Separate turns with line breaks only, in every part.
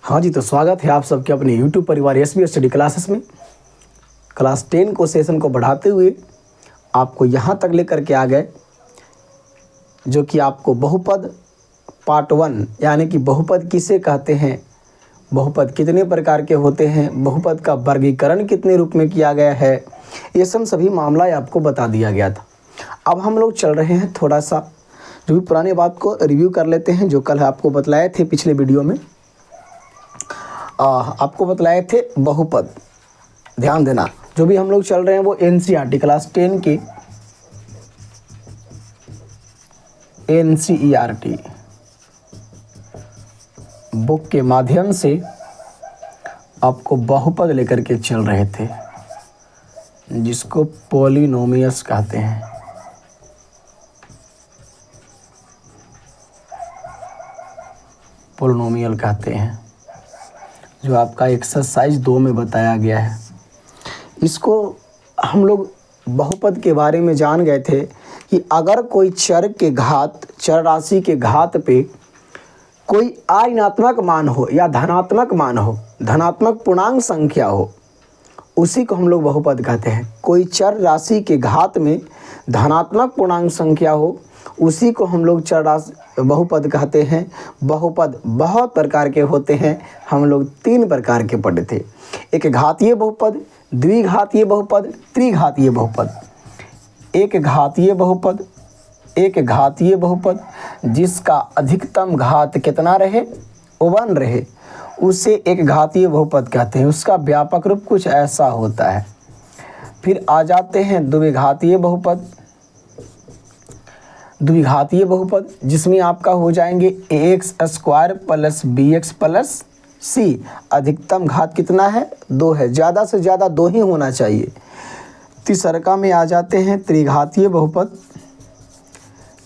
हाँ जी, तो स्वागत है आप सबके अपने YouTube परिवार एसबीएस स्टडी क्लासेस में। क्लास 10 को सेशन को बढ़ाते हुए आपको यहाँ तक लेकर के आ गए जो कि आपको बहुपद पार्ट 1 यानी कि बहुपद किसे कहते हैं, बहुपद कितने प्रकार के होते हैं, बहुपद का वर्गीकरण कितने रूप में किया गया है, ये सभी मामला आपको बता दिया गया था। अब हम लोग चल रहे हैं थोड़ा सा जो भी पुरानी बात को रिव्यू कर लेते हैं। जो कल आपको बतलाए थे पिछले वीडियो में आपको बतलाए थे बहुपद, ध्यान देना। जो भी हम लोग चल रहे हैं वो एनसीईआरटी क्लास 10 के एनसीईआरटी बुक के माध्यम से आपको बहुपद लेकर के चल रहे थे जिसको पॉलिनोमियल्स कहते हैं। पॉलिनोमियल कहते हैं, जो आपका एक्सरसाइज 2 में बताया गया है। इसको हम लोग बहुपद के बारे में जान गए थे कि अगर कोई चर राशि के घात पे कोई अऋणात्मक मान हो या धनात्मक मान हो, धनात्मक पूर्णांक संख्या हो, उसी को हम लोग बहुपद कहते हैं। कोई चर राशि के घात में धनात्मक पूर्णांक संख्या हो, उसी को हम लोग बहुपद कहते हैं। बहुपद बहुत प्रकार के होते हैं, हम लोग 3 प्रकार के पढ़े थे। एक घातीय बहुपद, द्विघातीय बहुपद, त्रिघातीय बहुपद। एक घातीय बहुपद जिसका अधिकतम घात कितना रहे, 1 रहे, उसे एक घातीय बहुपद कहते हैं। उसका व्यापक रूप कुछ ऐसा होता है। फिर आ जाते हैं द्विघातीय बहुपद। द्विघातीय बहुपद जिसमें आपका हो जाएंगे ax² plus bx plus c। अधिकतम घात कितना है, 2 है, ज़्यादा से ज़्यादा 2 ही होना चाहिए। तीसरका में आ जाते हैं त्रिघातीय बहुपद,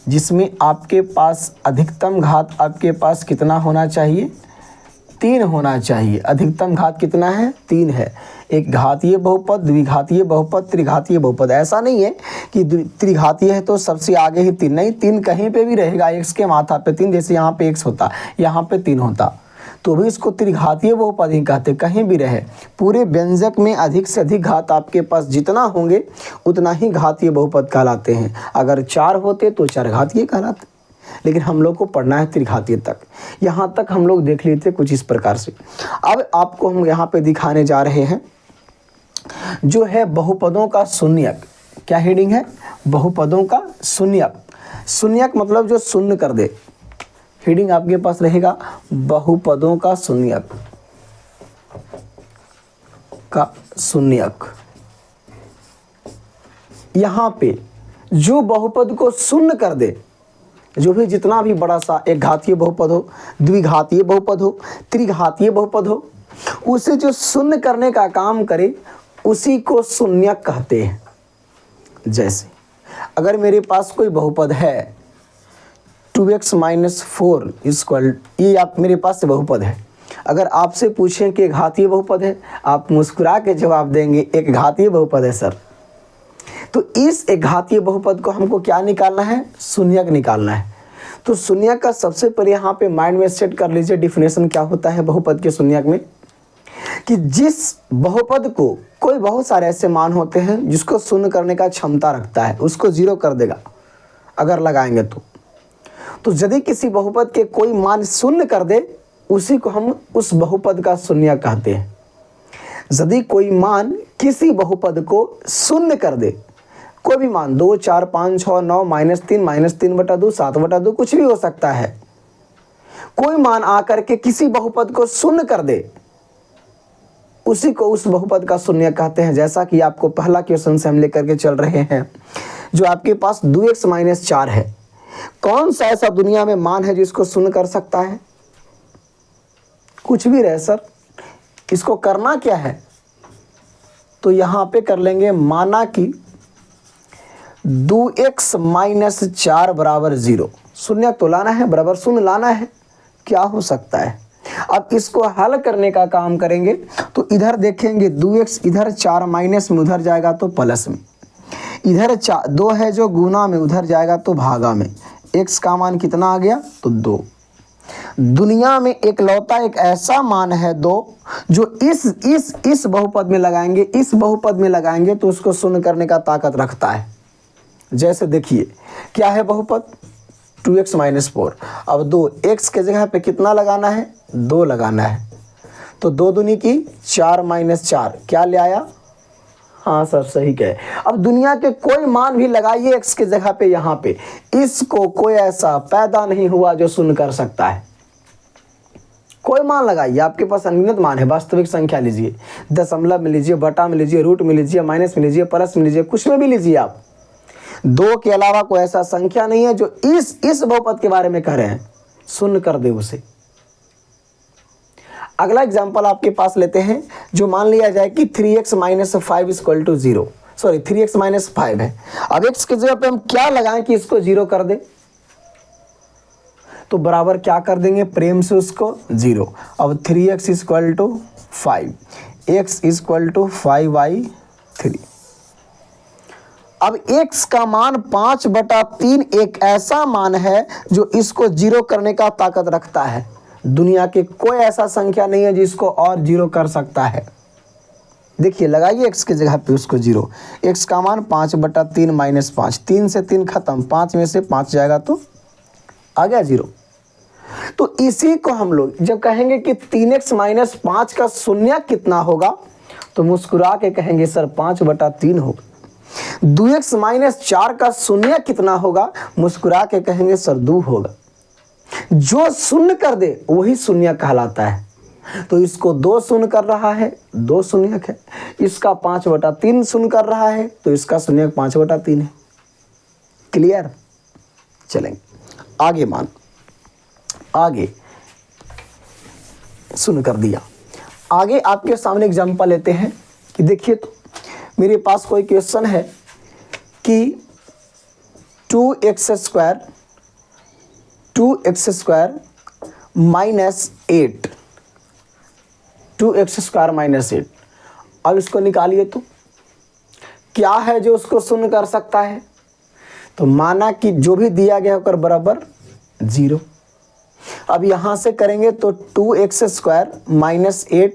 जिसमें आपके पास अधिकतम घात आपके पास कितना होना चाहिए, 3 होना चाहिए। अधिकतम घात कितना है, 3 है। एक घातीय बहुपद, द्विघातीय बहुपद, त्रिघातीय बहुपद। ऐसा नहीं है कि त्रिघातीय है तो सबसे आगे ही 3, नहीं, 3 कहीं पे भी रहेगा। x के माथा पे 3, जैसे यहाँ पे x होता, यहाँ पे 3 होता, तो भी इसको त्रिघातीय बहुपद ही कहते। कहीं भी रहे, पूरे व्यंजक में अधिक से अधिक घात आपके पास जितना होंगे उतना ही घातीय बहुपद कहलाते हैं। अगर 4 होते तो चरघातीय कहलाते, लेकिन हम लोग को पढ़ना है त्रिघातीय तक। यहाँ तक हम लोग देख लेते कुछ इस प्रकार से। अब आपको हम यहाँ पे दिखाने जा रहे हैं जो है बहुपदों का शून्यक। क्या हेडिंग है, बहुपदों का शून्यक। शून्यक मतलब जो शून्य कर दे। हेडिंग आपके पास रहेगा बहुपदों का शून्यक का शून्यक। यहाँ पे जो बहुपद को शून्य कर दे, जो भी जितना भी बड़ा सा एक घातीय बहुपद हो, द्विघातीय बहुपद हो, त्रिघातीय बहुपद हो, उसे जो शून्य करने का काम करे उसी को शून्यक कहते हैं। जैसे अगर मेरे पास कोई बहुपद है 2x - 4 = ये आप मेरे पास से बहुपद है। अगर आपसे पूछें कि घातीय बहुपद है, आप मुस्कुरा के जवाब देंगे एक घातीय बहुपद है सर। तो इस एक घातीय बहुपद को हमको क्या निकालना है, शून्यक निकालना है। तो शून्यक का सबसे पहले यहाँ पे माइंड में सेट कर लीजिए डिफिनेशन क्या होता है बहुपद के शून्यक में, कि जिस बहुपद को कोई बहुत सारे ऐसे मान होते हैं जिसको शून्य करने का क्षमता रखता है, उसको 0 कर देगा अगर लगाएंगे तो यदि किसी बहुपद के कोई मान शून्य कर दे, उसी को हम उस बहुपद का शून्यक कहते हैं। यदि कोई मान किसी बहुपद को शून्य कर दे, कोई भी मान 2, 4, 5, 6, 9, -3, -3/2, 7/2, कुछ भी हो सकता है। कोई मान आकर के किसी बहुपद को शून्य कर दे, उसी को उस बहुपद का शून्यक कहते हैं। जैसा कि आपको पहला क्वेश्चन से हम लेकर के चल रहे हैं, जो आपके पास 2x - 4 है। कौन सा ऐसा दुनिया में मान है जिसको शून्य कर सकता है? कुछ भी रहे सर, इसको करना क्या है, तो यहाँ पे कर लेंगे, माना कि 2x - 4 = 0। शून्य तो लाना है, बराबर शून्य लाना है, क्या हो सकता है। अब इसको हल करने का काम करेंगे तो इधर देखेंगे 2x इधर 4 माइनस में उधर जाएगा तो प्लस में, इधर 2 है जो गुना में उधर जाएगा तो भागा में। x का मान कितना आ गया, तो 2। दुनिया में एकलौता एक ऐसा मान है 2 जो इस बहुपद में लगाएंगे, इस बहुपद में लगाएंगे तो उसको शून्य करने का ताकत रखता है। जैसे देखिए क्या है बहुपद 2x - 4। अब 2x के जगह पे कितना लगाना है 2 लगाना है, तो 2 दूनी की 4 - 4 क्या ले आया, हाँ सर सही कहे। अब दुनिया के कोई मान भी लगाइए x के जगह पे, यहाँ पे इसको कोई ऐसा पैदा नहीं हुआ जो शून्य कर सकता है। कोई मान लगाइए, आपके पास अनगिनत मान है, वास्तविक संख्या लीजिए, दशमलव में लीजिए, बटा में लीजिए, रूट में लीजिए, माइनस में लीजिए, प्लस में लीजिए, कुछ में भी लीजिए आप। 2 के अलावा कोई ऐसा संख्या नहीं है जो इस बहुपद के बारे में कह रहे हैं शून्य कर दे उसे। अगला एग्जाम्पल आपके पास लेते हैं, जो मान लिया जाए कि 3x - 5 = 0, सॉरी 3x - 5 है। अब x की जगह पे हम क्या लगाएं कि इसको 0 कर दे, तो बराबर क्या कर देंगे प्रेम से उसको 0। अब 3x = 5, x = 5/3। अब x का मान 5/3 एक ऐसा मान है जो इसको 0 करने का ताकत रखता है। दुनिया के कोई ऐसा संख्या नहीं है जिसको और 0 कर सकता है। देखिए लगाइए x के जगह पे उसको 0, x का मान 5/3 - 5, 3 से 3 खत्म, 5 में से 5 जाएगा तो आ गया 0। तो इसी को हम लोग जब कहेंगे कि 3x - 5 का शून्य कितना होगा, तो मुस्कुरा के कहेंगे सर 5/3 होगा। 2x - 4 का शून्य कितना होगा, मुस्कुरा के कहेंगे सर 2 होगा। जो शून्य कर दे वही शून्य कहलाता है। तो इसको 2 शून्य कर रहा है, 2 शून्यक है। इसका 5/3 शून्य कर रहा है, तो इसका शून्यक 5/3 है। क्लियर, चलेंगे आगे। मान आगे शून्य कर दिया। आगे आपके सामने एग्जांपल लेते हैं कि देखिए, तो मेरे पास कोई क्वेश्चन है कि 2x² - 8, 2x² - 8। अब इसको निकालिए तो क्या है जो उसको शून्य कर सकता है, तो माना कि जो भी दिया गया होकर बराबर 0। अब यहाँ से करेंगे तो 2x² - 8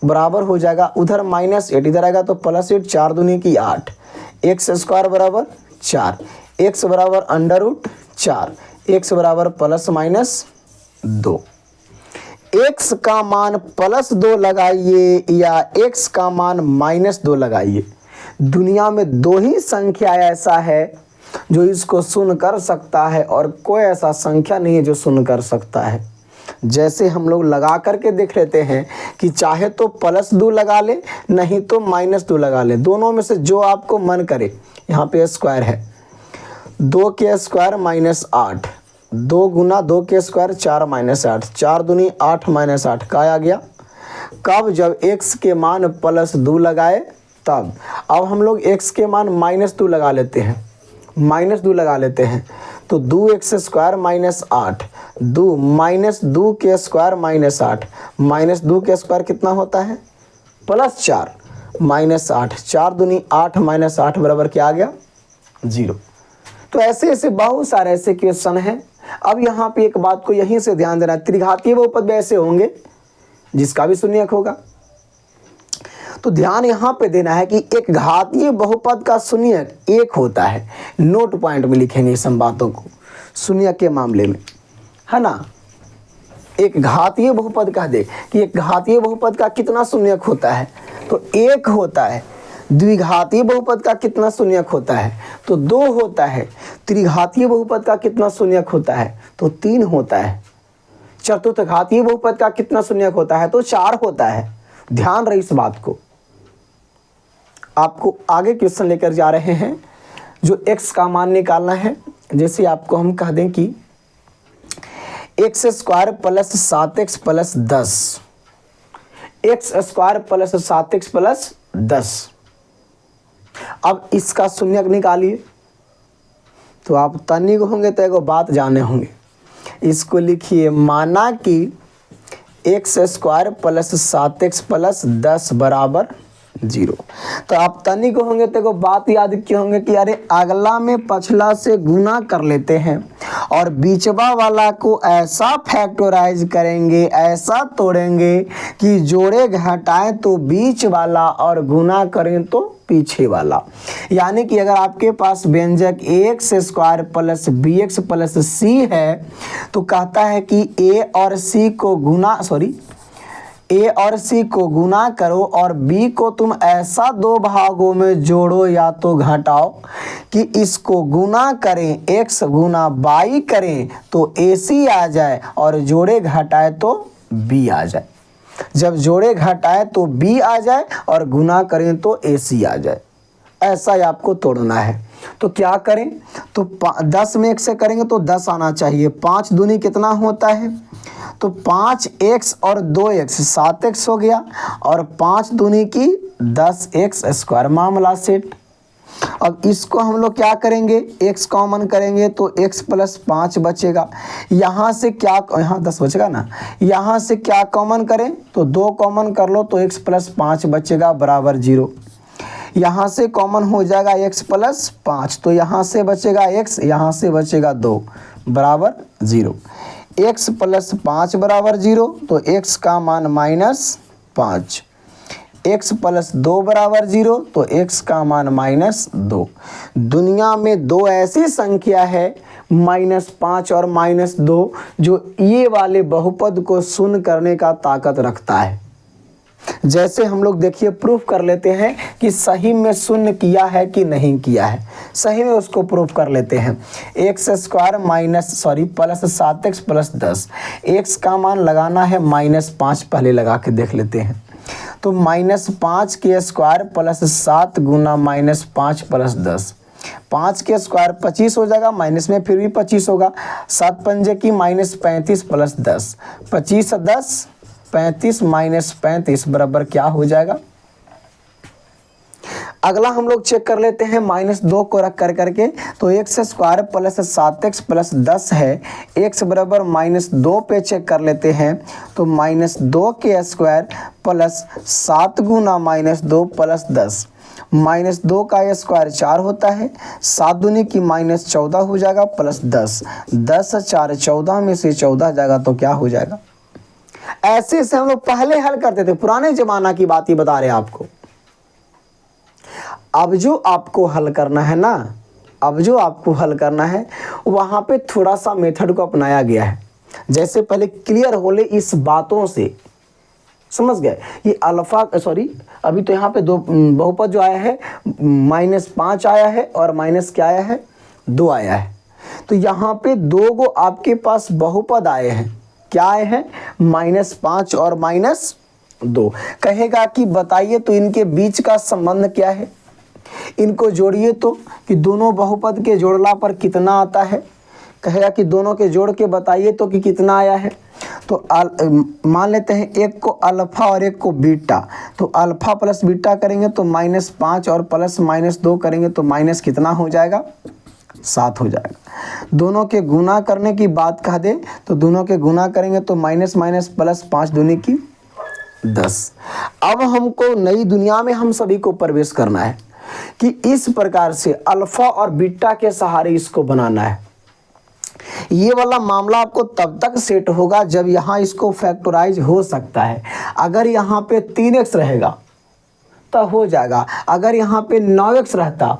बराबर हो जाएगा, उधर -8 इधर आएगा तो +8, 4 दूनी की 8, x² बराबर 4, x बराबर √4, x बराबर ±2। x का मान +2 लगाइए या x का मान -2 लगाइए, दुनिया में 2 ही संख्या ऐसा है जो इसको शून्य कर सकता है और कोई ऐसा संख्या नहीं है जो शून्य कर सकता है। जैसे हम लोग लगा करके देख लेते हैं कि चाहे तो +2 लगा ले, नहीं तो -2 लगा ले, दोनों में से जो आपको मन करे। यहाँ पे स्क्वायर है, 2 के स्क्वायर -8, 2 गुना 2 के स्क्वायर 4 -8, 4 दूनी 8 -8 का आ गया। कब, जब x के मान +2 लगाए तब। अब हम लोग x के मान -2 लगा लेते हैं, -2 लगा लेते हैं, तो 2x² - 8, 2 के स्क्वायर -8, -2 के स्क्वायर कितना होता है +4 -8, 4 दूनी 8 -8 बराबर क्या आ गया 0। तो ऐसे ऐसे बहुत सारे ऐसे क्वेश्चन हैं। अब यहाँ पे एक बात को यहीं से ध्यान देना, त्रिघातीय बहुपद भी ऐसे होंगे जिसका भी शून्यक होगा। तो ध्यान यहाँ पे देना है कि एक घातीय बहुपद का शून्यक 1 होता है। नोट पॉइंट में लिखेंगे इस बातों को शून्यक के मामले में, है ना। एक घातीय बहुपद कह दे कि एक घातीय बहुपद का कितना शून्यक होता है, तो 1 होता है। द्विघातीय बहुपद का कितना शून्यक होता है, तो 2 होता है। त्रिघातीय बहुपद का कितना शून्यक होता है, तो 3 होता है। चतुर्थ घातीय बहुपद का कितना शून्यक होता है, तो 4 होता है। ध्यान रहे इस बात को। आपको आगे क्वेश्चन लेकर जा रहे हैं जो x का मान निकालना है। जैसे आपको हम कह दें कि x² + 7x + 10, x² + 7x + 10। अब इसका शून्यक निकालिए, तो आप तनिक होंगे तो एगो बात जाने होंगे। इसको लिखिए, माना कि x² + 7x + 10 बराबर जीरो। तो आप तनिक होंगे तो बात याद क्यों होंगे कि अरे अगला में पछला से गुना कर लेते हैं और बीचवा वाला को ऐसा फैक्टराइज करेंगे, ऐसा तोड़ेंगे कि जोड़े घटाए तो बीच वाला और गुना करें तो पीछे वाला। यानी कि अगर आपके पास व्यंजक X square plus B X plus C है तो कहता है कि ए और सी को गुना ए और सी को गुना करो और बी को तुम ऐसा दो भागों में जोड़ो या तो घटाओ कि इसको गुना करें, एक्स गुना बाई करें तो ए सी आ जाए और जोड़े घटाए तो बी आ जाए। जब जोड़े घटाए तो बी आ जाए और गुना करें तो ए सी आ जाए। ऐसा ही आपको तोड़ना है। तो क्या करें, तो 10 में 1 से करेंगे तो 10 आना चाहिए। 5 दूनी कितना होता है, तो 5x और 2x 7x हो गया और 5 दूनी की 10x स्क्वायर, मामला सेट। अब इसको हम लोग क्या करेंगे, x कॉमन करेंगे तो x प्लस 5 बचेगा। यहाँ से क्या, यहाँ 10 बचेगा ना, यहाँ से क्या कॉमन करें तो 2 कॉमन कर लो तो x प्लस 5 बचेगा बराबर 0। यहाँ से कॉमन हो जाएगा x प्लस 5 तो यहाँ से बचेगा x, यहाँ से बचेगा 2 बराबर 0। x प्लस 5 बराबर 0 तो x का मान -5, x प्लस 2 बराबर 0 तो x का मान -2। दुनिया में दो ऐसी संख्या है -5 और -2 जो ये वाले बहुपद को शून्य करने का ताकत रखता है। जैसे हम लोग देखिए प्रूफ कर लेते हैं कि सही में शून्य किया है कि नहीं किया है। सही में उसको प्रूफ कर लेते हैं। X square plus 7x plus 10, x का मान लगाना है -5, पहले लगा के देख लेते हैं। तो -5 के स्क्वायर प्लस 7 गुना -5 प्लस 10, 5 के स्क्वायर 25 हो जाएगा, माइनस में फिर भी 25 होगा। 7 पंजे की -35 प्लस 10, 25 10 35 -35 बराबर क्या हो जाएगा। अगला हम लोग चेक कर लेते हैं -2 को रख करके, तो x square plus 7x plus 10 है, x बराबर -2 पे चेक कर लेते हैं तो -2 के स्क्वायर प्लस 7 गुना -2 प्लस 10, -2 का स्क्वायर 4 होता है, 7 दूनी की -14 हो जाएगा प्लस 10, 10 4 14 में से 14 जाएगा तो क्या हो जाएगा। ऐसे से हम लोग पहले हल करते थे, पुराने जमाना की बात ही बता रहे हैं आपको। अब जो आपको हल करना है ना, अब जो आपको हल करना है वहां पे थोड़ा सा मेथड को अपनाया गया है। जैसे पहले क्लियर हो ले इस बातों से, समझ गए। ये अभी तो यहाँ पे दो बहुपद जो आया है -5 आया है और माइनस क्या आया है 2 आया है। तो यहाँ पे 2 गो आपके पास बहुपद आए हैं। क्या आए हैं, -5 और -2। कहेगा कि बताइए तो इनके बीच का संबंध क्या है, इनको जोड़िए तो कि दोनों बहुपद के जोड़ला पर कितना आता है। कहेगा कि दोनों के जोड़ के बताइए तो कि कितना आया है। तो मान लेते हैं एक को अल्फा और एक को बीटा, तो अल्फा प्लस बीटा करेंगे तो -5 और प्लस -2 करेंगे तो माइनस कितना हो जाएगा 7 हो जाएगा। दोनों के गुना करने की बात कह दे तो दोनों के गुना करेंगे तो माइनस प्लस 5 दूनी की 10। अब हमको नई दुनिया में हम सभी को प्रवेश करना है कि इस प्रकार से अल्फा और बीटा के सहारे इसको बनाना है। ये वाला मामला आपको तब तक सेट होगा जब यहाँ इसको फैक्टराइज हो सकता है। अगर यहाँ पे 3x रहेगा तो हो जाएगा, अगर यहाँ पे 9x रहता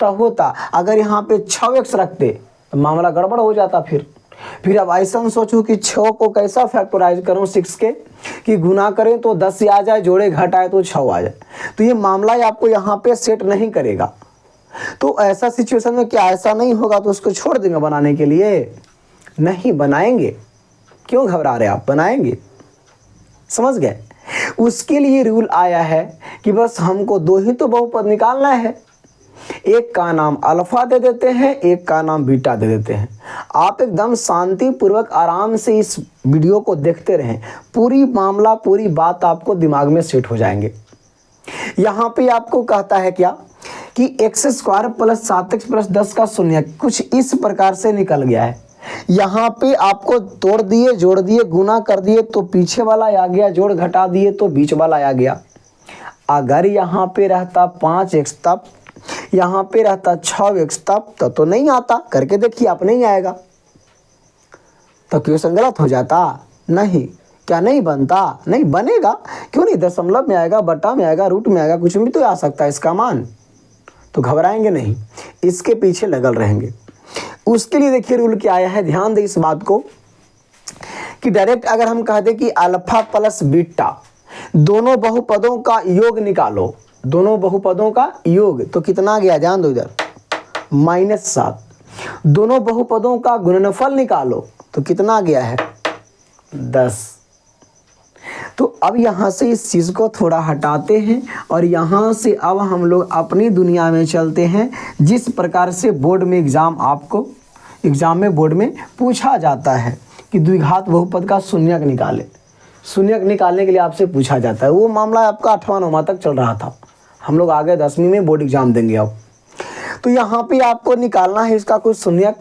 तो होता, अगर यहाँ पे 6x रखते तो मामला गड़बड़ हो जाता। फिर अब ऐसा सोचो कि 6 को कैसा फैक्टराइज करूँ 6 के कि गुना करें तो 10 आ जाए, जोड़े घटाए तो 6 आ जाए। तो ये मामला ही आपको यहाँ पे सेट नहीं करेगा। तो ऐसा सिचुएशन में क्या ऐसा नहीं होगा तो उसको छोड़ देंगे बनाने के लिए? नहीं बनाएंगे। क्यों घबरा रहे आप, बनाएंगे। समझ गए। उसके लिए रूल आया है कि बस हमको 2 ही तो बहुपद निकालना है। एक का नाम अल्फा दे देते हैं, एक का नाम बीटा दे देते हैं। आप एकदम शांति पूर्वक आराम से इस वीडियो को देखते रहें, पूरी मामला पूरी बात आपको दिमाग में सेट हो जाएंगे। यहाँ पे आपको कहता है क्या कि x square plus 7x plus 10 का शून्य कुछ इस प्रकार से निकल गया है। यहाँ पे आपको तोड़ दिए, जोड़ दिए, गुना कर दिए तो पीछे वाला आ गया, जोड़ घटा दिए तो बीच वाला आ गया। अगर यहाँ पे रहता 5x तब यहाँ पे रहता 6x तब तो नहीं आता। करके देखिए आप, नहीं आएगा तो क्वेश्चन गलत हो जाता? नहीं। क्या नहीं बनता? नहीं बनेगा। क्यों नहीं? दशमलव में आएगा, बटा में आएगा, रूट में आएगा, कुछ भी तो आ सकता है इसका मान। तो घबराएंगे नहीं, इसके पीछे लगल रहेंगे। उसके लिए देखिए रूल क्या आया है, ध्यान दें इस बात को कि डायरेक्ट अगर हम कह दें कि अल्फा प्लस बीटा दोनों बहुपदों का योग निकालो, दोनों बहुपदों का योग, तो कितना गया? ध्यान दो इधर, -7। दोनों बहुपदों का गुणनफल निकालो तो कितना गया है? 10। तो अब यहाँ से इस चीज़ को थोड़ा हटाते हैं और यहाँ से अब हम लोग अपनी दुनिया में चलते हैं। जिस प्रकार से बोर्ड में एग्ज़ाम में बोर्ड में पूछा जाता है कि द्विघात बहुपद का शून्यक निकाले, शून्यक निकालने के लिए आपसे पूछा जाता है। वो मामला आपका 8वां 9वां तक चल रहा था, हम लोग आगे 10वीं में बोर्ड एग्जाम देंगे अब। तो यहाँ पे आपको निकालना है इसका कुछ शून्यक,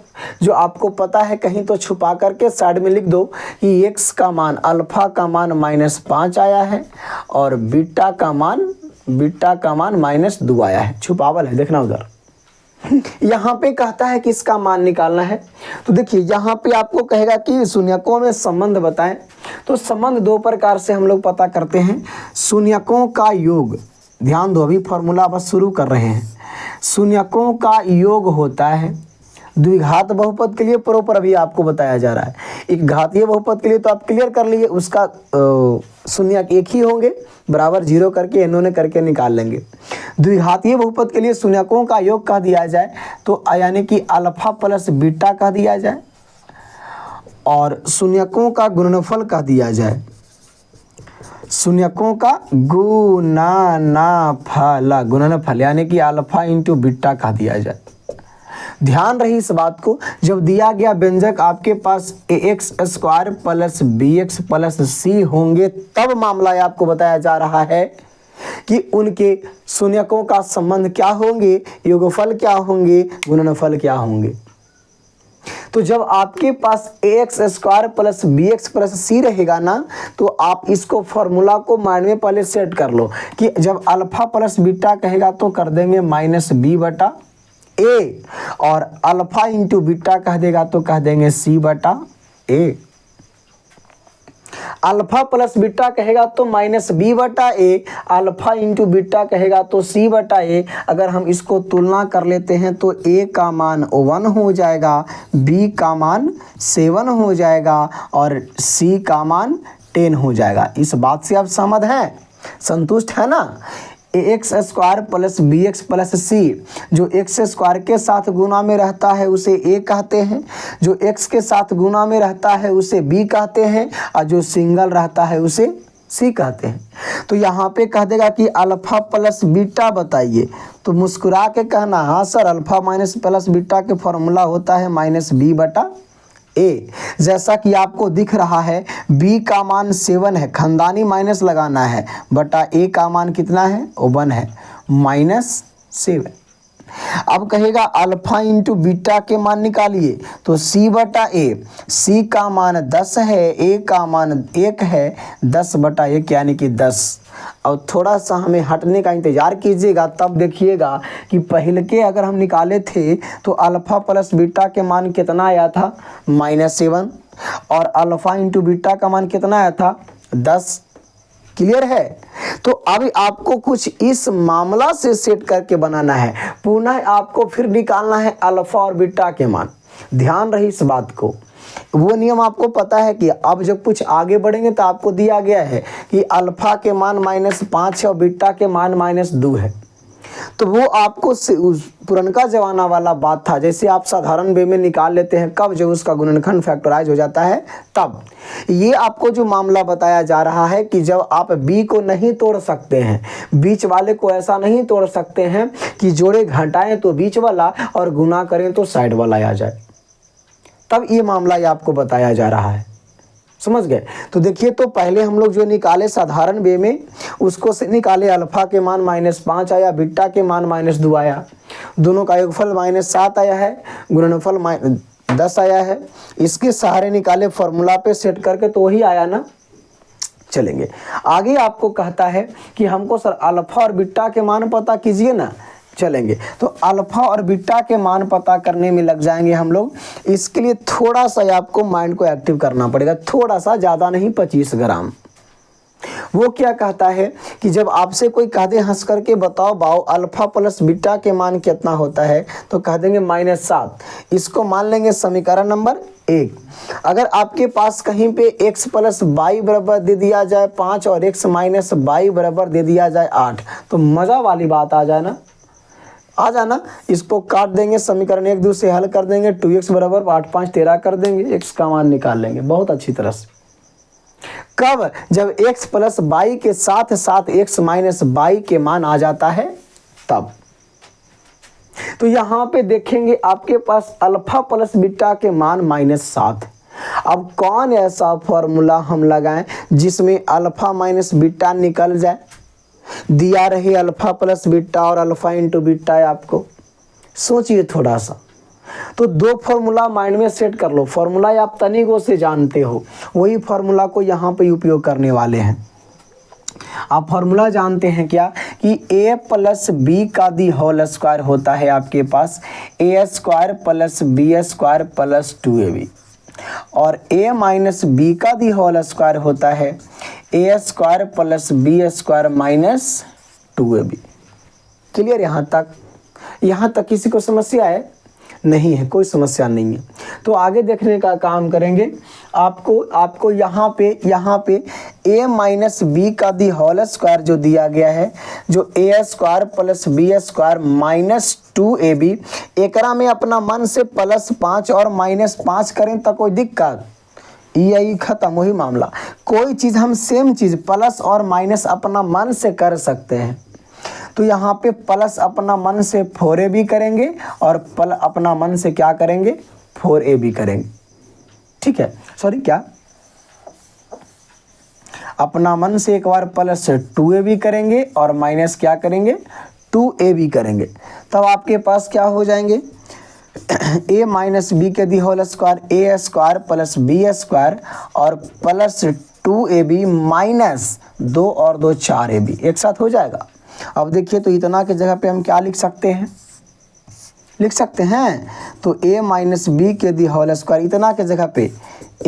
जो आपको पता है कहीं तो छुपा करके साइड में लिख दो कि x का मान, अल्फा का मान -5 आया है और बीटा का मान -2 आया है। छुपावल है, देखना उधर। यहाँ पे कहता है कि इसका मान निकालना है। तो देखिए यहाँ पे आपको कहेगा कि शून्यकों में संबंध बताएं। तो संबंध दो प्रकार से हम लोग पता करते हैं। शून्यकों का योग, ध्यान दो, अभी फॉर्मूला बस शुरू कर रहे हैं। शून्यकों का योग होता है द्विघात बहुपद के लिए प्रॉपर अभी आपको बताया जा रहा है। एक घातीय बहुपद के लिए तो आप क्लियर कर लिए, उसका शून्यक एक ही होंगे, बराबर 0 करके इन्होंने करके निकाल लेंगे। द्विघातीय बहुपद के लिए शून्यकों का योग कह दिया जाए तो यानी कि अल्फा प्लस बीटा कह दिया जाए और शून्यकों का गुणनफल कह दिया जाए। शून्यकों का गुणनफल यानी कि अल्फा इंटू बीटा कह दिया जाए। ध्यान रही इस बात को, जब दिया गया व्यंजक आपके पास ax² plus bx plus c होंगे तब मामला आपको बताया जा रहा है कि उनके शून्यकों का संबंध क्या होंगे, योगफल क्या होंगे, गुणनफल क्या होंगे। तो जब आपके पास ax² plus bx plus c रहेगा ना, तो आप इसको फॉर्मूला को माइंड में पहले सेट कर लो कि जब अल्फा प्लस बीटा कहेगा तो कर देंगे -b/a और अल्फा इंटू बीटा कह देगा तो कह देंगे c/a। अल्फा प्लस बीटा कहेगा तो -b/a, अल्फा इंटू बीटा कहेगा तो c/a। अगर हम इसको तुलना कर लेते हैं तो a का मान 1 हो जाएगा, b का मान 7 हो जाएगा और c का मान 10 हो जाएगा। इस बात से आप सहमत हैं, संतुष्ट है ना? ax² plus bx plus c, जो x² के साथ गुना में रहता है उसे a कहते हैं, जो x के साथ गुना में रहता है उसे b कहते हैं और जो सिंगल रहता है उसे c कहते हैं। तो यहाँ पे कह देगा कि अल्फा प्लस बीटा बताइए, तो मुस्कुरा के कहना हाँ sir alpha minus plus beta के फॉर्मूला होता है -b/a। जैसा कि आपको दिख रहा है b का मान 7 है, खानदानी माइनस लगाना है, बटा a का मान कितना है, 1 है, -7। अब कहेगा अल्फा इंटू बीटा के मान निकालिए, तो c/a, c का मान 10 है, a का मान 1 है, 10/1 यानी कि 10। और थोड़ा सा हमें हटने का इंतज़ार कीजिएगा, तब देखिएगा कि पहले के अगर हम निकाले थे तो अल्फ़ा प्लस बीटा के मान कितना आया था, -7, और अल्फ़ा इंटू बीटा का मान कितना आया था, 10। क्लियर है? तो अभी आपको कुछ इस मामला से सेट करके बनाना है, पुनः आपको फिर निकालना है अल्फ़ा और बीटा के मान। ध्यान रही इस बात को, वो नियम आपको पता है कि अब जब कुछ आगे बढ़ेंगे तो आपको दिया गया है कि अल्फ़ा के मान -5 है और बीटा के मान -2 है। तो वो आपको उस पुरनका जमाना वाला बात था, जैसे आप साधारण वे में निकाल लेते हैं, कब जब उसका गुणनखंड फैक्टराइज हो जाता है तब। ये आपको जो मामला बताया जा रहा है कि जब आप b को नहीं तोड़ सकते हैं, बीच वाले को ऐसा नहीं तोड़ सकते हैं कि जोड़े घटाएं तो बीच वाला और गुना करें तो साइड वाला आ जाए, तब ये मामला ये आपको बताया जा रहा है। समझ गए? तो देखिए, तो पहले हम लोग जो निकाले साधारण वे में, उसको से निकाले अल्फ़ा के मान -5 आया, बीटा के मान -2 आया, दोनों का योगफल -7 आया है, गुणनफल 10 आया है। इसके सहारे निकाले फॉर्मूला पे सेट करके, तो वही आया ना। चलेंगे। आगे आपको कहता है कि हमको सर अल्फा और बीटा के मान पता कीजिए ना, चलेंगे। तो अल्फा और बीटा के मान पता करने में लग जाएंगे हम लोग। इसके लिए थोड़ा सा आपको माइंड को एक्टिव करना पड़ेगा, थोड़ा सा, ज़्यादा नहीं, 25 ग्राम। वो क्या कहता है कि जब आपसे कोई कह दे हंस करके बताओ बाओ अल्फा प्लस बीटा के मान कितना होता है, तो कह देंगे -7। इसको मान लेंगे समीकरण नंबर 1। अगर आपके पास कहीं पे x प्लस वाई बराबर दे दिया जाए 5 और x माइनस वाई बराबर दे दिया जाए 8, तो मज़ा वाली बात आ जाए ना, आ जाना। इसको काट देंगे, समीकरण 1 2 से हल कर देंगे, 2x बराबर 8 5 13 कर देंगे, x का मान निकाल लेंगे बहुत अच्छी तरह से। कब? जब x प्लस वाई के साथ साथ x माइनस वाई के मान आ जाता है तब। तो यहाँ पे देखेंगे आपके पास अल्फा प्लस बीटा के मान -7। अब कौन ऐसा फॉर्मूला हम लगाएं जिसमें अल्फा माइनस बीटा निकल जाए? दिया रहे अल्फा प्लस बीटा और अल्फा इंटू बीटा है आपको, सोचिए थोड़ा सा। तो 2 फॉर्मूला माइंड में सेट कर लो। फॉर्मूला आप तनिकों से जानते हो, वही फॉर्मूला को यहाँ पे उपयोग करने वाले हैं। आप फॉर्मूला जानते हैं क्या कि a प्लस बी का दी होल स्क्वायर होता है आपके पास a square plus B square plus 2ab, और a माइनस बी का दी होल स्क्वायर होता है a square plus B square minus 2ab। Clear? यहाँ तक किसी को समस्या है? नहीं है, कोई समस्या नहीं है। तो आगे देखने का काम करेंगे। आपको यहाँ पे a माइनस बी का दी होल स्क्वायर जो दिया गया है, जो a square plus B square minus 2ab, एकरा में अपना मन से +5 और -5 करें तो कोई दिक्कत? यही खत्म, वही मामला। कोई चीज़ हम सेम चीज़ प्लस और माइनस अपना मन से कर सकते हैं। तो यहाँ पे प्लस अपना मन से 4ab करेंगे और अपना मन से क्या करेंगे? 4ab करेंगे। ठीक है, सॉरी क्या, अपना मन से एक बार प्लस 2ab करेंगे और माइनस क्या करेंगे? 2ab करेंगे। तब आपके पास क्या हो जाएंगे? a माइनस बी के the whole square a square plus B square और प्लस 2ab माइनस 2 और 2 4ab, एक साथ हो जाएगा। अब देखिए, तो इतना के जगह पे हम क्या लिख सकते हैं? तो a माइनस बी के दी होल स्क्वायर, इतना के जगह पे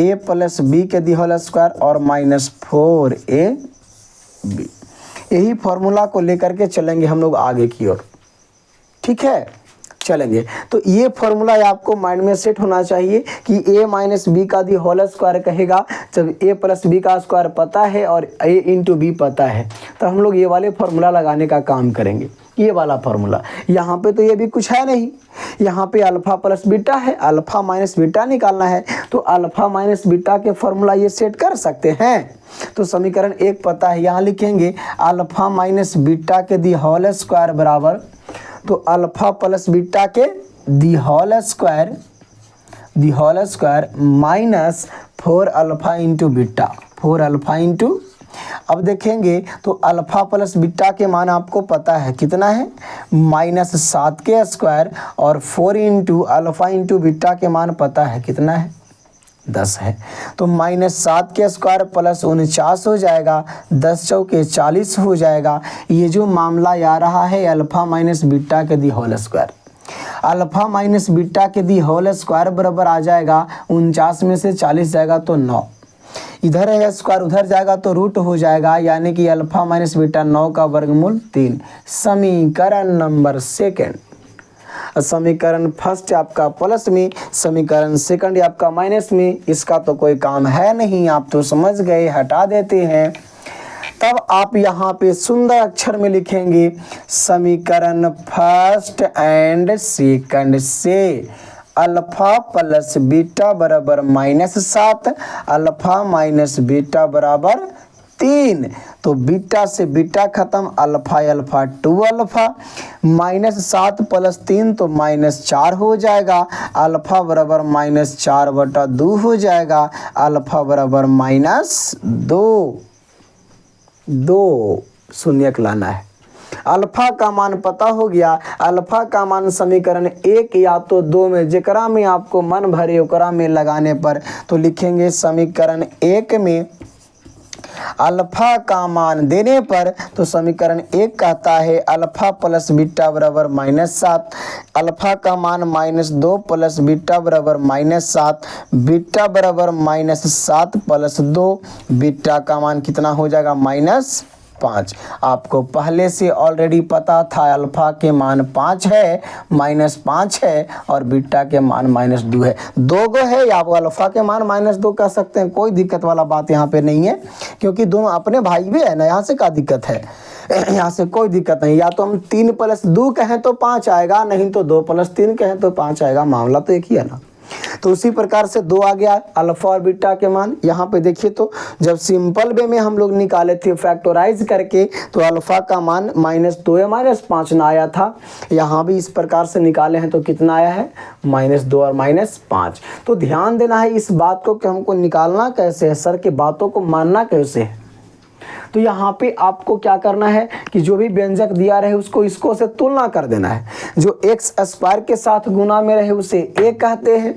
a प्लस बी के दी होल स्क्वायर और -4ab। यही फॉर्मूला को लेकर के चलेंगे हम लोग आगे की ओर। ठीक है, चलेंगे। तो ये फॉर्मूला आपको माइंड में सेट होना चाहिए कि a माइनस बी का दी होल स्क्वायर कहेगा जब a प्लस बी का स्क्वायर पता है और a इंटू बी पता है, तो हम लोग ये वाले फॉर्मूला लगाने का काम करेंगे। ये वाला फॉर्मूला यहाँ पे तो ये भी कुछ है नहीं, यहाँ पे अल्फा प्लस बीटा है, अल्फा माइनस बीटा निकालना है, तो अल्फा माइनस बीटा के फॉर्मूला ये सेट कर सकते हैं। तो समीकरण 1 पता है, यहाँ लिखेंगे अल्फा माइनस बीटा के दी होल स्क्वायर बराबर, तो अल्फा प्लस बीटा के the whole square minus 4 alpha into beta, 4 alpha into. अब देखेंगे तो अल्फा प्लस बीटा के मान आपको पता है कितना है? -7 के स्क्वायर, और 4 इंटू अल्फा इंटू बीटा के मान पता है कितना है? 10 है। तो -7 के स्क्वायर प्लस 49 हो जाएगा, 10 चौके 40 हो जाएगा। ये जो मामला आ रहा है अल्फा माइनस बीटा के the whole square, alpha minus beta के दी होल स्क्वायर बराबर आ जाएगा 49 में से 40 जाएगा तो 9, इधर है स्क्वायर उधर जाएगा तो रूट हो जाएगा, यानी कि अल्फा माइनस बीटा 9 का वर्गमूल 3। समीकरण नंबर 2। समीकरण फर्स्ट आपका प्लस में, समीकरण सेकंड आपका माइनस में। इसका तो कोई काम है नहीं, आप तो समझ गए, हटा देते हैं। तब आप यहाँ पे सुंदर अक्षर में लिखेंगे समीकरण फर्स्ट एंड सेकंड से अल्फा प्लस बीटा बराबर -7, अल्फा माइनस बीटा बराबर 3। तो बीटा से बीटा खत्म, अल्फा अल्फा 2 अल्फा, -7 प्लस 3 तो -4 हो जाएगा, अल्फा बराबर -4/2 हो जाएगा, अल्फा बराबर -2 शून्यक लाना है। अल्फा का मान पता हो गया। अल्फा का मान समीकरण 1 या तो 2 में जेकरा में आपको मन भरे ओकरा में लगाने पर, तो लिखेंगे समीकरण 1 में अल्फा का मान देने पर तो समीकरण 1 कहता है अल्फा प्लस बीटा बराबर -7, अल्फा का मान -2 प्लस बीटा बराबर -7, बीटा बराबर -7 प्लस 2, बीटा का मान कितना हो जाएगा -5। आपको पहले से ऑलरेडी पता था अल्फा के मान 5 है, -5 है और बीटा के मान -2 है। 2 गो है या आप अल्फा के मान -2 कह सकते हैं, कोई दिक्कत वाला बात यहाँ पे नहीं है, क्योंकि दोनों अपने भाई भी है ना, यहाँ से क्या दिक्कत है, यहाँ से कोई दिक्कत नहीं। या तो हम 3 + 2 कहें तो 5 आएगा, नहीं तो 2 + 3 कहें तो 5 आएगा, मामला तो एक ही है ना। तो उसी प्रकार से 2 आ गया अल्फा और बीटा के मान। यहाँ पे देखिए तो जब सिंपल वे में हम लोग निकाले थे फैक्टराइज करके तो अल्फा का मान -2 या -5 ना आया था, यहाँ भी इस प्रकार से निकाले हैं तो कितना आया है -2 और -5। तो ध्यान देना है इस बात को कि हमको निकालना कैसे है, सर के बातों को मानना कैसे है। तो यहाँ पे आपको क्या करना है कि जो भी व्यंजक दिया रहे उसको इसको से तुलना कर देना है। जो x² के साथ गुना में रहे उसे a कहते हैं,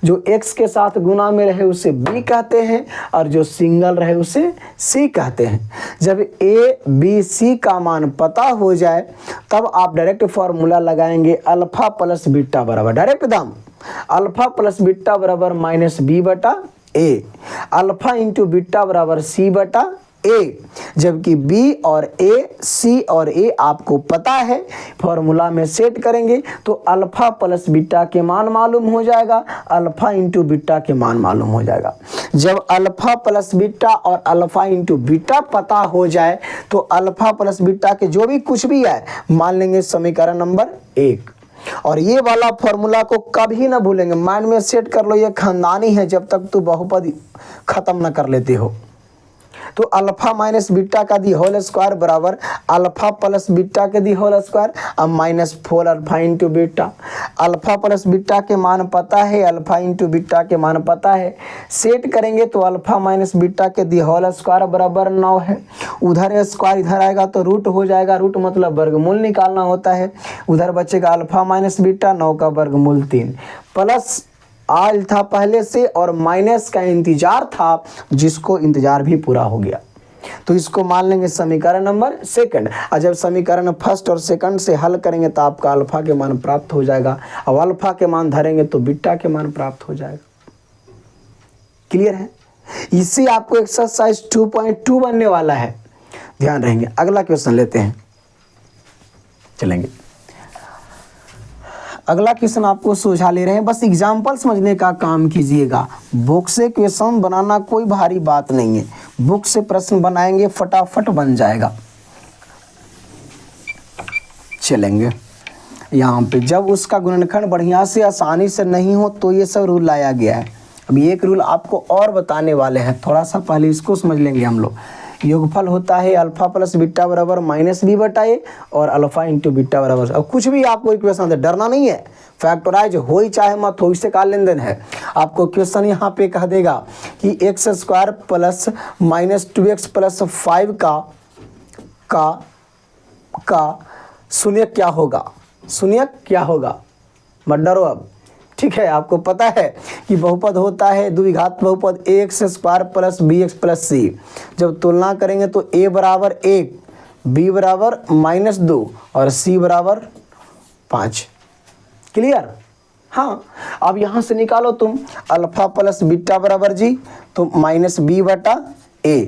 जो x के साथ गुना में रहे उसे b कहते हैं और जो सिंगल रहे उसे c कहते हैं। जब a b c का मान पता हो जाए तब आप डायरेक्ट फॉर्मूला लगाएंगे अल्फा प्लस बीटा बराबर डायरेक्ट दाम अल्फा प्लस बीटा बराबर -b/a, अल्फा इंटू बीटा बराबर c/a, जबकि b और a c और a आपको पता है, फॉर्मूला में सेट करेंगे तो अल्फा प्लस बीटा के मान मालूम हो जाएगा, अल्फा इंटू बीटा के मान मालूम हो जाएगा। जब अल्फा प्लस बीटा और अल्फा इंटू बीटा पता हो जाए तो अल्फा प्लस बीटा के जो भी कुछ भी है मान लेंगे समीकरण नंबर 1। और ये वाला फॉर्मूला को कभी ना भूलेंगे, माइंड में सेट कर लो, ये खानदानी है जब तक तू बहुपद खत्म ना कर लेते हो। तो अल्फा माइनस बीटा का दी होल स्क्वायर बराबर अल्फा प्लस बीटा के दी होल स्क्वायर अब -4 alpha into beta. Alpha plus beta के मान पता है, अल्फा इंटू बीटा के मान पता है, सेट करेंगे तो अल्फा माइनस बीटा के दी होल स्क्वायर बराबर 9 है। उधर स्क्वायर इधर आएगा तो रूट हो जाएगा, रूट मतलब वर्गमूल निकालना होता है। उधर बचेगा अल्फा माइनस बीटा 9 का वर्गमूल 3 प्लस आल था पहले से और माइनस का इंतजार था जिसको इंतजार भी पूरा हो गया, तो इसको मान लेंगे समीकरण नंबर 2। और जब समीकरण फर्स्ट और सेकंड से हल करेंगे तो आपका अल्फा के मान प्राप्त हो जाएगा, और अल्फा के मान धरेंगे तो बीटा के मान प्राप्त हो जाएगा। क्लियर है? इससे आपको एक्सरसाइज 2.2 बनने वाला है, ध्यान रहेंगे। अगला क्वेश्चन लेते हैं, चलेंगे। अगला क्वेश्चन आपको सुझा ले रहे हैं, बस एग्जाम्पल समझने का काम कीजिएगा। बुक से क्वेश्चन बनाना कोई भारी बात नहीं है, बुक से प्रश्न बनाएंगे फटाफट बन जाएगा। चलेंगे यहाँ पे, जब उसका गुणनखंड बढ़िया से आसानी से नहीं हो तो ये सब रूल लाया गया है। अभी एक रूल आपको और बताने वाले हैं, थोड़ा सा पहले इसको समझ लेंगे हम लोग। योगफल होता है अल्फा प्लस बीटा बराबर -b/a और अल्फा इंटू बीटा बराबर, अब कुछ भी आपको इक्वेशन दे डरना नहीं है, फैक्टराइज हो ही चाहे मत हो, इससे का लेन देन है। आपको क्वेश्चन यहाँ पे कह देगा कि x² प्लस -2x प्लस 5 का शून्य क्या होगा, शून्य क्या होगा, मत डरो अब, ठीक है। आपको पता है कि बहुपद होता है द्विघात बहुपद ax² plus bx plus c। जब तुलना करेंगे तो a बराबर 1, b बराबर -2 और c बराबर 5। क्लियर? हाँ, अब यहाँ से निकालो तुम अल्फा प्लस बीटा बराबर जी तो -b/a,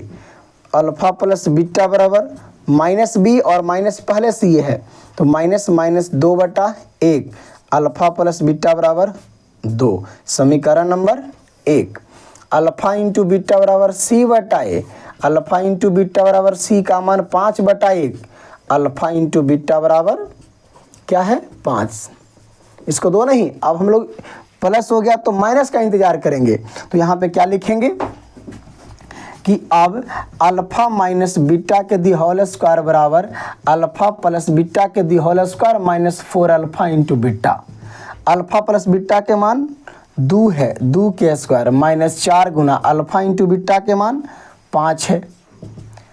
अल्फा प्लस बीटा बराबर -b और माइनस पहले से ये है तो -2/1, अल्फा प्लस बीटा बराबर 2। समीकरण नंबर 1, अल्फा इंटू बीटा बराबर c/a, अल्फा इंटू बीटा बराबर c का मान 5/1, अल्फा इंटू बीटा बराबर क्या है 5। इसको दो नहीं, अब हम लोग प्लस हो गया तो माइनस का इंतजार करेंगे, तो यहाँ पे क्या लिखेंगे कि अब अल्फा माइनस बीटा के दी होल स्क्वायर बराबर अल्फा प्लस बीटा के the whole square -4 alpha into beta. Alpha plus beta के मान 2 है, 2 के स्क्वायर -4 गुना अल्फा इंटू बीटा के मान 5 है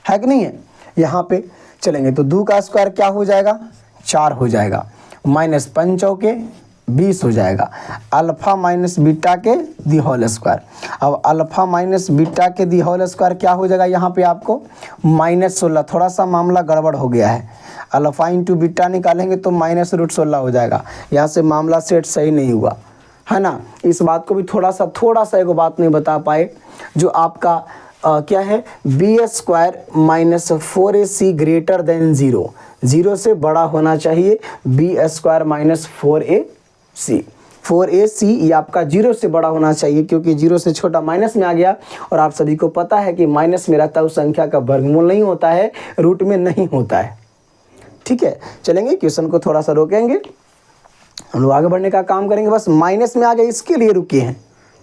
कि नहीं है? यहाँ पे चलेंगे तो 2 का स्क्वायर क्या हो जाएगा 4 हो जाएगा, -5 × 20 हो जाएगा। अल्फ़ा माइनस बीटा के दी होल स्क्वायर। अब अल्फ़ा माइनस बीटा के दी होल स्क्वायर क्या हो जाएगा यहाँ पे आपको -16। थोड़ा सा मामला गड़बड़ हो गया है, अल्फ़ा इंटू बीटा निकालेंगे तो -√16 हो जाएगा। यहाँ से मामला सेट सही नहीं हुआ है ना। इस बात को भी थोड़ा सा एगो बात नहीं बता पाए, जो आपका क्या है b² - 4ac ग्रेटर देन 0, 0 से बड़ा होना चाहिए b² - 4ac। 4ac ये आपका 0 से बड़ा होना चाहिए, क्योंकि 0 से छोटा माइनस में आ गया, और आप सभी को पता है कि माइनस में रहता है उस संख्या का वर्गमूल नहीं होता है, रूट में नहीं होता है। ठीक है, चलेंगे क्वेश्चन को थोड़ा सा रोकेंगे, हम लोग आगे बढ़ने का काम करेंगे। बस माइनस में आ गए इसके लिए रुके हैं।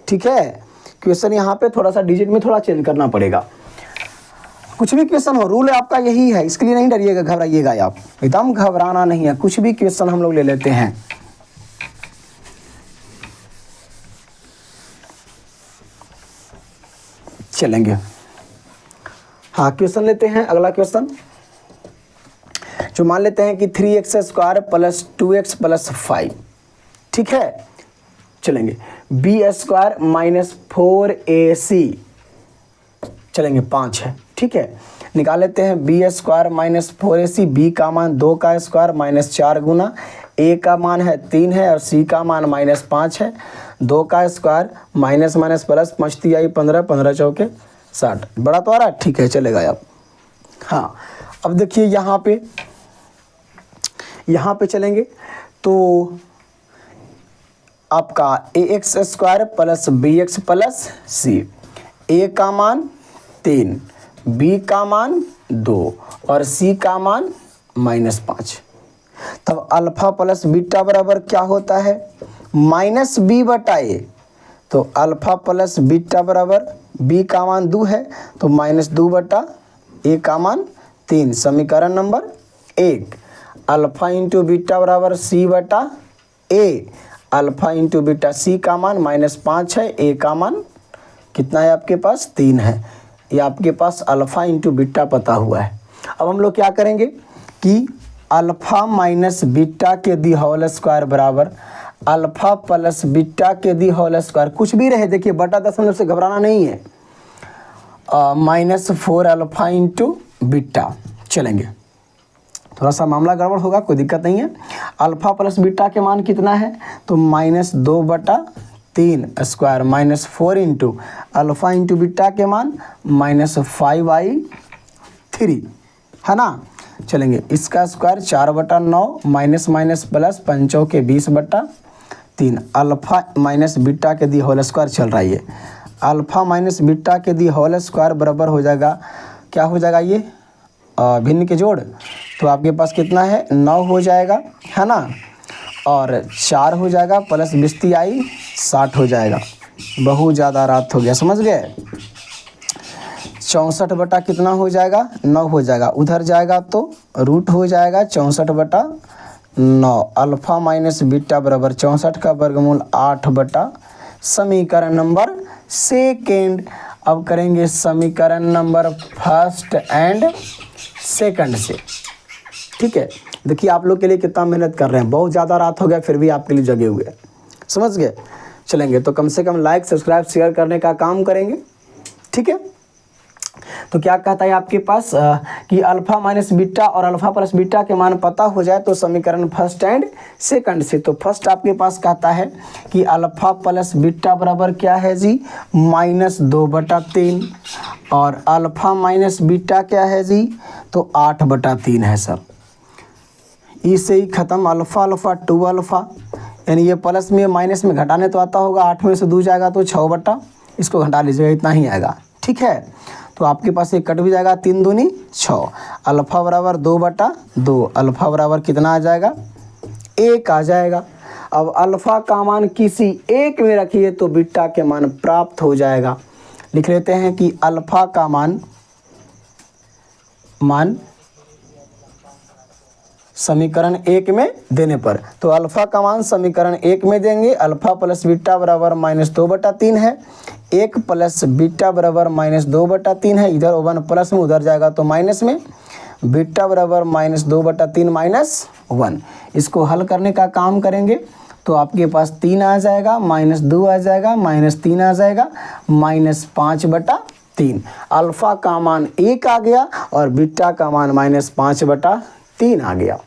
ठीक है, क्वेश्चन यहाँ पे थोड़ा सा डिजिट में थोड़ा चेंज करना पड़ेगा। कुछ भी क्वेश्चन हो, रूल आपका यही है, इसके लिए नहीं डरिएगा, घबराइएगा आप, एकदम घबराना नहीं है। कुछ भी क्वेश्चन हम लोग ले लेते हैं। चलेंगे, हाँ क्वेश्चन लेते हैं। अगला क्वेश्चन जो मान लेते हैं कि 3x² + 2x + 5। ठीक है, चलेंगे b² - 4ac, चलेंगे 5 है। ठीक है, निकाल लेते हैं b² - 4ac। b का मान 2 का स्क्वायर -4 गुना, a का मान है 3 है और c का मान -5 है। 2 का स्क्वायर माइनस माइनस प्लस 5 × 15, 15 चौके 60। बड़ा तो आ रहा है, ठीक है चलेगा अब। हाँ, अब देखिए यहाँ पे चलेंगे तो आपका ax² + bx + c। a का मान 3, b का मान 2 और c का मान -5। तब अल्फ़ा प्लस बीटा बराबर क्या होता है -b/a। तो अल्फ़ा प्लस बीटा बराबर b का मान 2 है तो -2/a का मान 3। समीकरण नंबर 1। अल्फ़ा इंटू बीटा बराबर c/a। Alpha into beta c का मान -5 है, a का मान कितना है आपके पास 3 है। ये आपके पास अल्फ़ा इंटू बीटा पता हुआ है। अब हम लोग क्या करेंगे कि अल्फ़ा माइनस बीटा के दी होल स्क्वायर बराबर अल्फ़ा प्लस बीटा के दी होल स्क्वायर, कुछ भी रहे देखिए बटा दशमलव से घबराना नहीं है, -4 अल्फ़ा इंटू बीटा। चलेंगे, थोड़ा सा मामला गड़बड़ होगा, कोई दिक्कत नहीं है। अल्फ़ा प्लस बीटा के मान कितना है तो -2/3 square -4 into alpha into beta के मान -5/3 है ना। चलेंगे, इसका स्क्वायर 4/9 माइनस माइनस प्लस 5 चौके 20/3। अल्फ़ा माइनस बीटा के दी होल स्क्वायर चल रहा है ये। अल्फ़ा माइनस बीटा के दी होल स्क्वायर बराबर हो जाएगा, क्या हो जाएगा ये भिन्न के जोड़, तो आपके पास कितना है 9 हो जाएगा है ना, और 4 हो जाएगा प्लस 20 60 हो जाएगा। बहुत ज़्यादा रात हो गया, समझ गए। 64 बटा कितना हो जाएगा 9 हो जाएगा, उधर जाएगा तो रूट हो जाएगा 64/9। अल्फ़ा माइनस बीटा बराबर 64 का वर्गमूल 8 समीकरण नंबर 2। अब करेंगे समीकरण नंबर 1 एंड 2 से। ठीक है, देखिए आप लोग के लिए कितना मेहनत कर रहे हैं, बहुत ज़्यादा रात हो गया फिर भी आपके लिए जगे हुए, समझ गए। चलेंगे, तो कम से कम लाइक सब्सक्राइब शेयर करने का काम करेंगे। ठीक है, तो क्या कहता है आपके पास कि अल्फ़ा माइनस बीटा और अल्फ़ा प्लस बीटा के मान पता हो जाए तो समीकरण 1 एंड 2 से। तो फर्स्ट आपके पास कहता है कि अल्फ़ा प्लस बीटा बराबर क्या है जी -2/3 और अल्फ़ा माइनस बीटा क्या है जी तो 8/3 है सर। इससे ही ख़त्म, अल्फ़ा अल्फ़ा 2 अल्फ़ा, यानी ये प्लस में माइनस में घटाने तो आता होगा, 8 में से 2 जाएगा तो 6 इसको घटा लीजिएगा, इतना ही आएगा। ठीक है, तो आपके पास एक कट भी जाएगा, 3 दूनी 6। अल्फ़ा बराबर 2/2, अल्फ़ा बराबर कितना आ जाएगा 1 आ जाएगा। अब अल्फ़ा का मान किसी एक में रखिए तो बीटा के मान प्राप्त हो जाएगा। लिख लेते हैं कि अल्फ़ा का मान समीकरण 1 में देने पर, तो अल्फ़ा का मान समीकरण 1 में देंगे। अल्फ़ा प्लस बीटा बराबर -2/3 है, 1 प्लस बीटा बराबर -2/3 है, इधर 1 प्लस में उधर जाएगा तो माइनस में, बीटा बराबर -2/3 -1। इसको हल करने का काम करेंगे तो आपके पास 3 आ जाएगा, -2 आ जाएगा, -3 आ जाएगा, -5/3। अल्फ़ा का मान 1 आ गया और बीटा का मान -5/3 आ गया।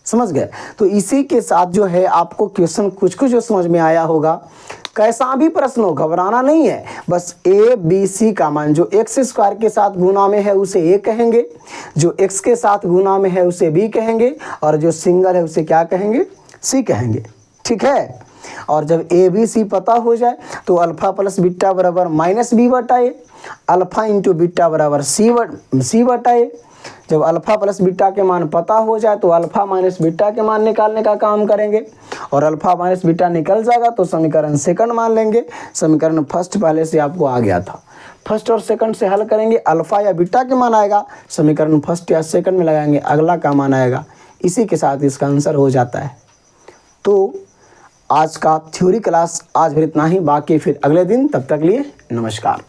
समझ गए? तो इसी के साथ जो है आपको क्वेश्चन कुछ कुछ जो समझ में आया होगा। कैसा भी प्रश्न हो घबराना नहीं है, बस ए बी सी का मान जो एक्स स्क्वायर के साथ गुना में है उसे ए कहेंगे, जो एक्स के साथ गुना में है उसे बी कहेंगे, और जो सिंगल है उसे क्या कहेंगे? सी कहेंगे। ठीक है? और जब ए बी सी पता हो जाए तो अल्फा प्लस बीटा बराबर -b/a, अल्फा इंटू बीटा बराबर c/a। जब अल्फा प्लस बीटा के मान पता हो जाए तो अल्फा माइनस बीटा के मान निकालने का काम करेंगे, और अल्फा माइनस बीटा निकल जाएगा तो समीकरण सेकंड मान लेंगे। समीकरण फर्स्ट पहले से आपको आ गया था, फर्स्ट और सेकंड से हल करेंगे, अल्फा या बीटा के मान आएगा, समीकरण फर्स्ट या सेकंड में लगाएंगे, अगला का मान आएगा। इसी के साथ इसका आंसर हो जाता है। तो आज का थ्योरी क्लास आज फिर इतना ही, बाकी फिर अगले दिन। तब तक लिए नमस्कार।